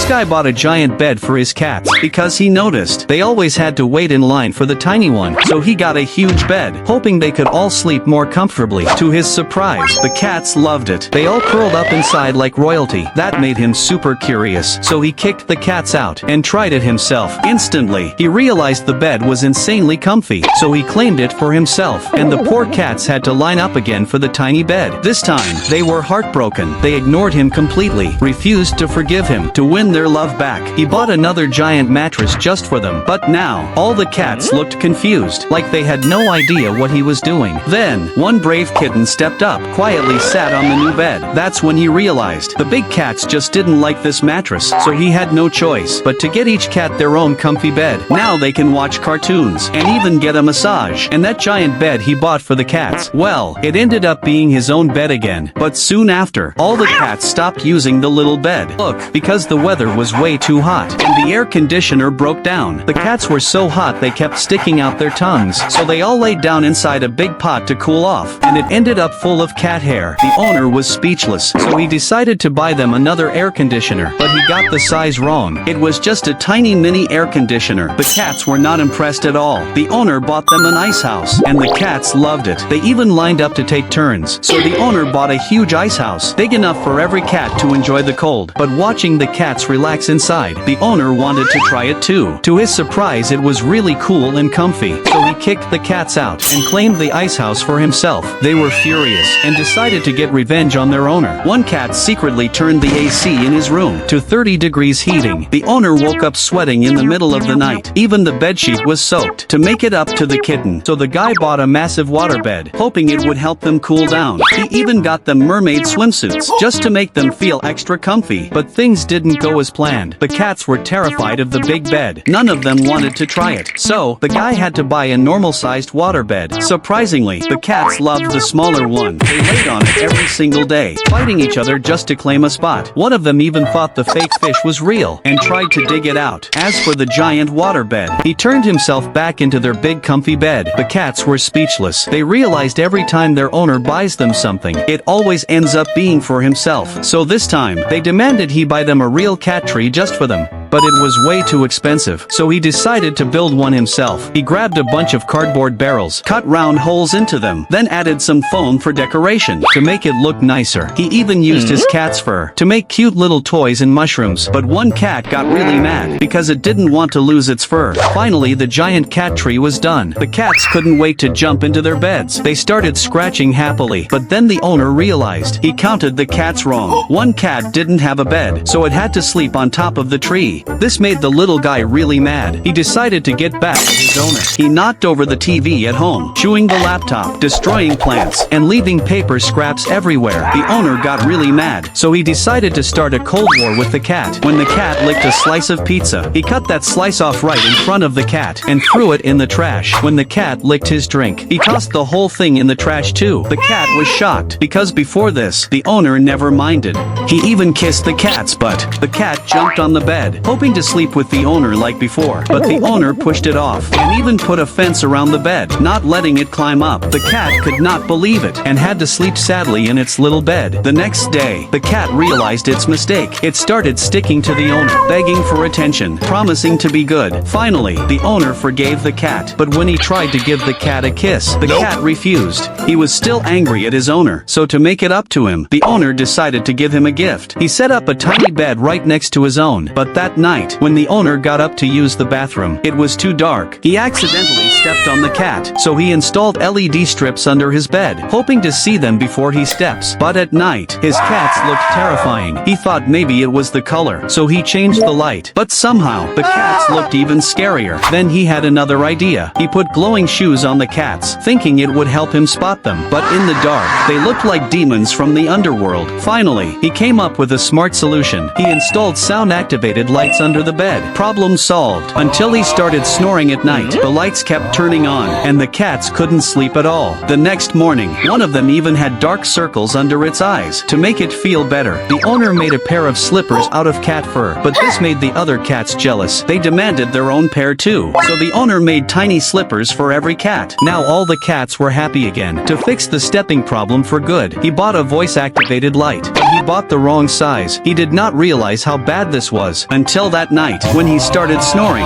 This guy bought a giant bed for his cats because he noticed they always had to wait in line for the tiny one, so he got a huge bed, hoping they could all sleep more comfortably. To his surprise, the cats loved it. They all curled up inside like royalty. That made him super curious, so he kicked the cats out and tried it himself. Instantly, he realized the bed was insanely comfy, so he claimed it for himself, and the poor cats had to line up again for the tiny bed. This time, they were heartbroken. They ignored him completely, refused to forgive him. To win their love back, he bought another giant mattress just for them. But now, all the cats looked confused, like they had no idea what he was doing. Then, one brave kitten stepped up, quietly sat on the new bed. That's when he realized the big cats just didn't like this mattress, so he had no choice but to get each cat their own comfy bed. Now they can watch cartoons and even get a massage. And that giant bed he bought for the cats, well, it ended up being his own bed again. But soon after, all the cats stopped using the little bed. Look, because the weather was way too hot, and the air conditioner broke down. The cats were so hot they kept sticking out their tongues, so they all laid down inside a big pot to cool off, and it ended up full of cat hair. The owner was speechless, so he decided to buy them another air conditioner, but he got the size wrong. It was just a tiny mini air conditioner. The cats were not impressed at all. The owner bought them an ice house, and the cats loved it. They even lined up to take turns, so the owner bought a huge ice house, big enough for every cat to enjoy the cold. But watching the cats relax inside, the owner wanted to try it too. To his surprise, it was really cool and comfy, so he kicked the cats out and claimed the ice house for himself. They were furious and decided to get revenge on their owner. One cat secretly turned the AC in his room to 30 degrees heating. The owner woke up sweating in the middle of the night. Even the bedsheet was soaked. To make it up to the kitten, so the guy bought a massive waterbed, hoping it would help them cool down. He even got them mermaid swimsuits, just to make them feel extra comfy. But things didn't go as planned. The cats were terrified of the big bed. None of them wanted to try it, so the guy had to buy a normal-sized waterbed. Surprisingly, the cats loved the smaller one. They laid on it every single day, fighting each other just to claim a spot. One of them even thought the fake fish was real and tried to dig it out. As for the giant waterbed, he turned himself back into their big comfy bed. The cats were speechless. They realized every time their owner buys them something, it always ends up being for himself. So this time, they demanded he buy them a real cat tree just for them. But it was way too expensive, so he decided to build one himself. He grabbed a bunch of cardboard barrels, cut round holes into them, then added some foam for decoration to make it look nicer. He even used his cat's fur to make cute little toys and mushrooms. But one cat got really mad because it didn't want to lose its fur. Finally, the giant cat tree was done. The cats couldn't wait to jump into their beds. They started scratching happily, but then the owner realized he counted the cats wrong. One cat didn't have a bed, so it had to sleep on top of the tree. This made the little guy really mad. He decided to get back at his owner. He knocked over the TV at home, chewing the laptop, destroying plants, and leaving paper scraps everywhere. The owner got really mad, so he decided to start a cold war with the cat. When the cat licked a slice of pizza, he cut that slice off right in front of the cat and threw it in the trash. When the cat licked his drink, he tossed the whole thing in the trash too. The cat was shocked because before this, the owner never minded. He even kissed the cat's butt. The cat jumped on the bed, hoping to sleep with the owner like before, but the owner pushed it off and even put a fence around the bed, not letting it climb up. The cat could not believe it and had to sleep sadly in its little bed. The next day, the cat realized its mistake. It started sticking to the owner, begging for attention, promising to be good. Finally, the owner forgave the cat, but when he tried to give the cat a kiss, the cat refused. He was still angry at his owner, so to make it up to him, the owner decided to give him a gift. He set up a tiny bed right next to his own, but that night, when the owner got up to use the bathroom, it was too dark. He accidentally stepped on the cat, so he installed LED strips under his bed, hoping to see them before he steps. But at night, his cats looked terrifying. He thought maybe it was the color, so he changed the light. But somehow, the cats looked even scarier. Then he had another idea. He put glowing shoes on the cats, thinking it would help him spot them. But in the dark, they looked like demons from the underworld. Finally, he came up with a smart solution. He installed sound-activated light lights under the bed. Problem solved. Until he started snoring at night. The lights kept turning on, and the cats couldn't sleep at all. The next morning, one of them even had dark circles under its eyes. To make it feel better, the owner made a pair of slippers out of cat fur, but this made the other cats jealous. They demanded their own pair too. So the owner made tiny slippers for every cat. Now all the cats were happy again. To fix the stepping problem for good, he bought a voice-activated light. But he bought the wrong size. He did not realize how bad this was until that night when he started snoring.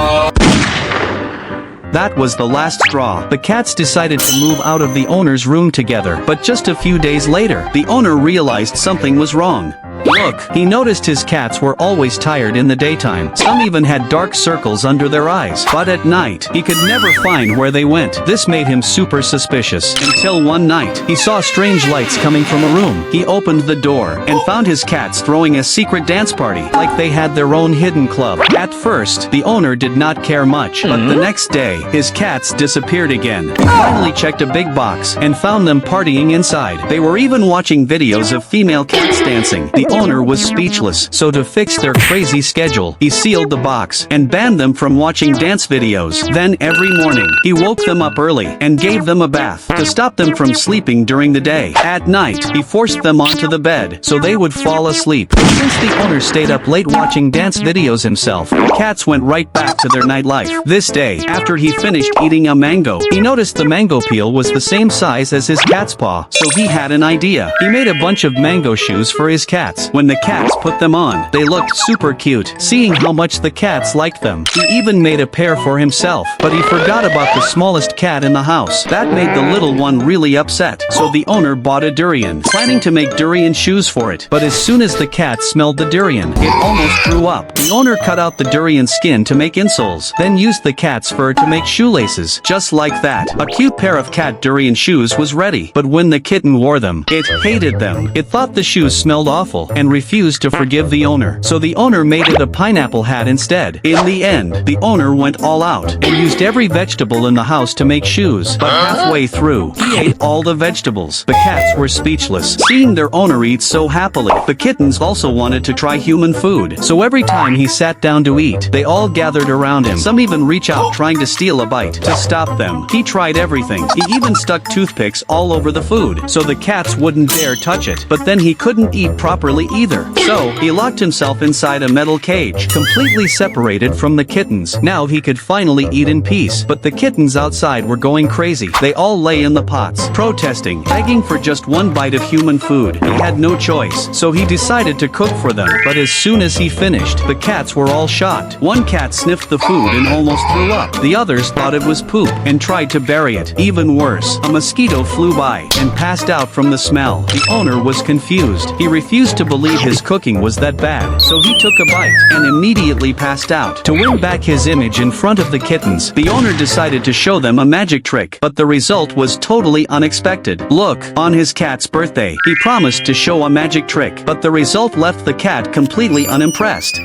That was the last straw. The cats decided to move out of the owner's room together, but just a few days later, the owner realized something was wrong. Look, he noticed his cats were always tired in the daytime. Some even had dark circles under their eyes. But at night, he could never find where they went. This made him super suspicious. Until one night, he saw strange lights coming from a room. He opened the door and found his cats throwing a secret dance party, like they had their own hidden club. At first, the owner did not care much, but the next day, his cats disappeared again. He finally checked a big box and found them partying inside. They were even watching videos of female cats dancing. The owner was speechless, so to fix their crazy schedule, he sealed the box and banned them from watching dance videos. Then every morning, he woke them up early and gave them a bath to stop them from sleeping during the day. At night, he forced them onto the bed so they would fall asleep. But since the owner stayed up late watching dance videos himself, the cats went right back to their nightlife. This day, after he finished eating a mango, he noticed the mango peel was the same size as his cat's paw, so he had an idea. He made a bunch of mango shoes for his cats. When the cats put them on, they looked super cute. Seeing how much the cats liked them, he even made a pair for himself. But he forgot about the smallest cat in the house. That made the little one really upset. So the owner bought a durian, planning to make durian shoes for it. But as soon as the cat smelled the durian, it almost threw up. The owner cut out the durian skin to make insoles, then used the cat's fur to make shoelaces. Just like that, a cute pair of cat durian shoes was ready. But when the kitten wore them, it hated them. It thought the shoes smelled awful and refused to forgive the owner. So the owner made it a pineapple hat instead. In the end, the owner went all out and used every vegetable in the house to make shoes. But halfway through, he ate all the vegetables. The cats were speechless, seeing their owner eat so happily. The kittens also wanted to try human food. So every time he sat down to eat, they all gathered around him. Some even reach out trying to steal a bite. To stop them, he tried everything. He even stuck toothpicks all over the food, so the cats wouldn't dare touch it. But then he couldn't eat properly either. So, he locked himself inside a metal cage, completely separated from the kittens. Now he could finally eat in peace. But the kittens outside were going crazy. They all lay in the pots, protesting, begging for just one bite of human food. He had no choice, so he decided to cook for them. But as soon as he finished, the cats were all shocked. One cat sniffed the food and almost threw up. The others thought it was poop and tried to bury it. Even worse, a mosquito flew by and passed out from the smell. The owner was confused. He refused to believe his cooking was that bad, so he took a bite and immediately passed out. To win back his image in front of the kittens, the owner decided to show them a magic trick, but the result was totally unexpected. Look, on his cat's birthday, he promised to show a magic trick, but the result left the cat completely unimpressed.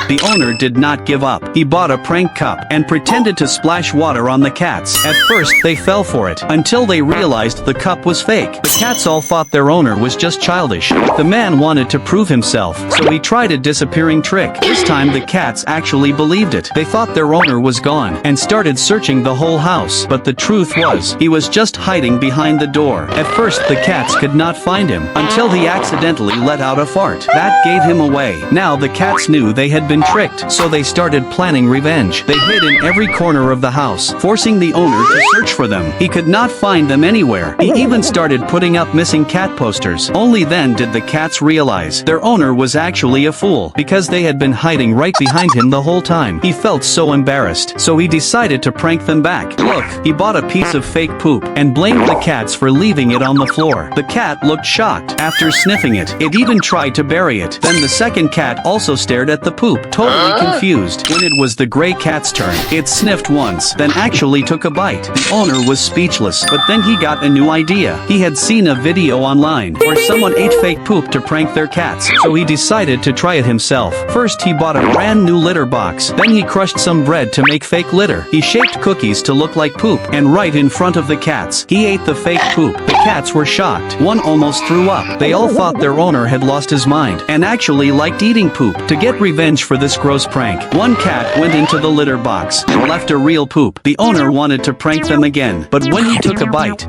The owner did not give up. He bought a prank cup and pretended to splash water on the cats. At first, they fell for it, until they realized the cup was fake. The cats all thought their owner was just childish. The man wanted to prove himself, so he tried a disappearing trick. This time, the cats actually believed it. They thought their owner was gone and started searching the whole house. But the truth was, he was just hiding behind the door. At first, the cats could not find him, until he accidentally let out a fart. That gave him away. Now the cats knew they had been tricked, so they started planning revenge. They hid in every corner of the house, forcing the owner to search for them. He could not find them anywhere. He even started putting up missing cat posters. Only then did the cats realize their owner was actually a fool, because they had been hiding right behind him the whole time. He felt so embarrassed, so he decided to prank them back. Look, he bought a piece of fake poop and blamed the cats for leaving it on the floor. The cat looked shocked after sniffing it. It even tried to bury it. Then the second cat also stared at the poop looked totally confused. When it was the gray cat's turn, it sniffed once, then actually took a bite. The owner was speechless, but then he got a new idea. He had seen a video online where someone ate fake poop to prank their cats, so he decided to try it himself. First he bought a brand new litter box, then he crushed some bread to make fake litter. He shaped cookies to look like poop, and right in front of the cats, he ate the fake poop. The cats were shocked. One almost threw up. They all thought their owner had lost his mind, and actually liked eating poop. To get revenge for this gross prank, one cat went into the litter box and left a real poop. The owner wanted to prank them again, but when he took a bite,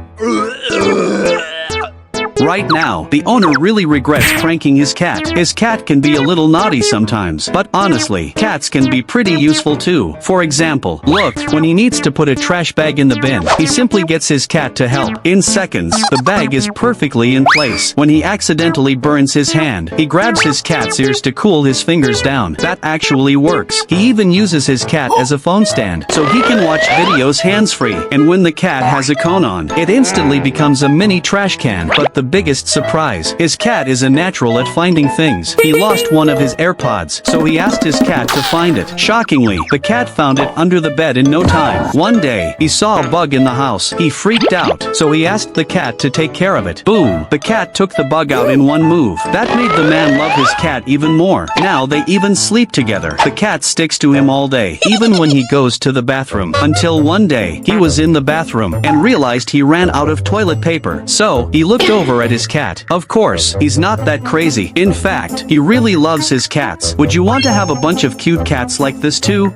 right now, the owner really regrets pranking his cat. His cat can be a little naughty sometimes, but honestly, cats can be pretty useful too. For example, look, when he needs to put a trash bag in the bin, he simply gets his cat to help. In seconds, the bag is perfectly in place. When he accidentally burns his hand, he grabs his cat's ears to cool his fingers down. That actually works. He even uses his cat as a phone stand, so he can watch videos hands-free. And when the cat has a cone on, it instantly becomes a mini trash can. But the biggest surprise, his cat is a natural at finding things. He lost one of his AirPods, so he asked his cat to find it. Shockingly, the cat found it under the bed in no time. One day, he saw a bug in the house. He freaked out, so he asked the cat to take care of it. Boom! The cat took the bug out in one move. That made the man love his cat even more. Now they even sleep together. The cat sticks to him all day, even when he goes to the bathroom. Until one day, he was in the bathroom and realized he ran out of toilet paper. So, he looked over at his cat. Of course, he's not that crazy. In fact, he really loves his cats. Would you want to have a bunch of cute cats like this too?